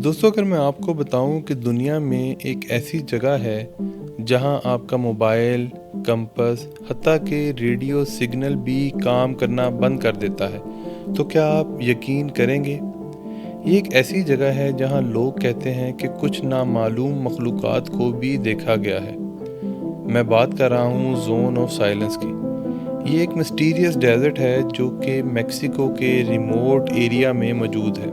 दोस्तों, अगर मैं आपको बताऊं कि दुनिया में एक ऐसी जगह है जहां आपका मोबाइल, कंपास, हत्ता कि रेडियो सिग्नल भी काम करना बंद कर देता है, तो क्या आप यकीन करेंगे? ये एक ऐसी जगह है जहां लोग कहते हैं कि कुछ नामालूम मखलूक़ात को भी देखा गया है। मैं बात कर रहा हूं जोन ऑफ साइलेंस की। ये एक मिस्टीरियस डेजर्ट है जो कि मेक्सिको के रिमोट एरिया में मौजूद है,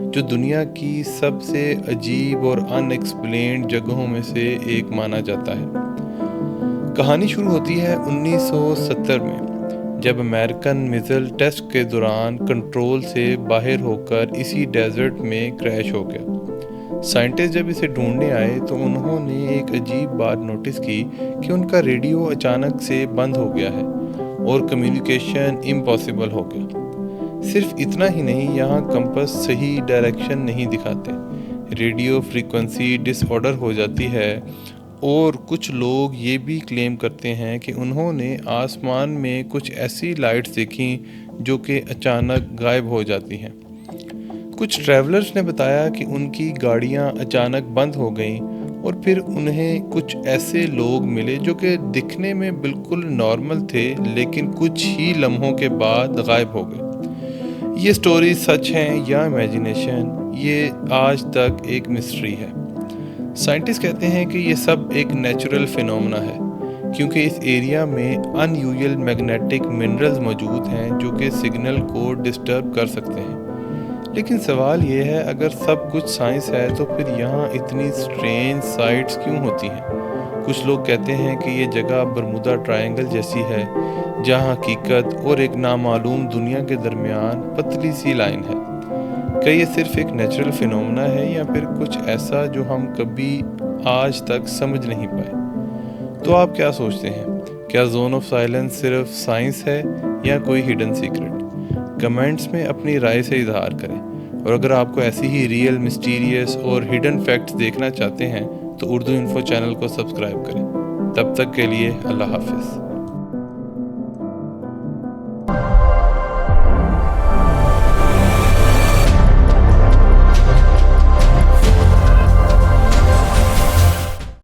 जो दुनिया की सबसे अजीब और अनएक्सप्लेन्ड जगहों में से एक माना जाता है। कहानी शुरू होती है 1970 में, जब अमेरिकन मिसाइल टेस्ट के दौरान कंट्रोल से बाहर होकर इसी डेजर्ट में क्रैश हो गया। साइंटिस्ट जब इसे ढूंढने आए तो उन्होंने एक अजीब बात नोटिस की कि उनका रेडियो अचानक से बंद हो गया है और कम्युनिकेशन इम्पॉसिबल हो गया। सिर्फ इतना ही नहीं, यहाँ कंपास सही डायरेक्शन नहीं दिखाते, रेडियो फ्रीक्वेंसी डिसऑर्डर हो जाती है और कुछ लोग ये भी क्लेम करते हैं कि उन्होंने आसमान में कुछ ऐसी लाइट्स देखी जो कि अचानक गायब हो जाती हैं। कुछ ट्रैवलर्स ने बताया कि उनकी गाड़ियाँ अचानक बंद हो गईं और फिर उन्हें कुछ ऐसे लोग मिले जो कि दिखने में बिल्कुल नॉर्मल थे, लेकिन कुछ ही लम्हों के बाद गायब हो गए। ये स्टोरी सच है या इमेजिनेशन, ये आज तक एक मिस्ट्री है। साइंटिस्ट कहते हैं कि ये सब एक नेचुरल फिनोमेना है, क्योंकि इस एरिया में अनयूजुअल मैग्नेटिक मिनरल्स मौजूद हैं जो कि सिग्नल को डिस्टर्ब कर सकते हैं। लेकिन सवाल ये है, अगर सब कुछ साइंस है तो फिर यहाँ इतनी स्ट्रेंज साइट्स क्यों होती हैं? कुछ लोग कहते हैं कि ये जगह बरमुदा ट्रायंगल जैसी है, जहाँ हकीकत और एक नामालूम दुनिया के दरमियान पतली सी लाइन है। क्या ये सिर्फ एक नेचुरल फिनोमेना है या फिर कुछ ऐसा जो हम कभी आज तक समझ नहीं पाए? तो आप क्या सोचते हैं? क्या जोन ऑफ साइलेंस सिर्फ साइंस है या कोई हिडन सीक्रेट? कमेंट्स में अपनी राय से इजहार करें। और अगर आपको ऐसी ही रियल, मिस्टीरियस और हिडन फैक्ट्स देखना चाहते हैं तो उर्दू इन्फो चैनल को सब्सक्राइब करें। तब तक के लिए अल्लाह हाफिज़।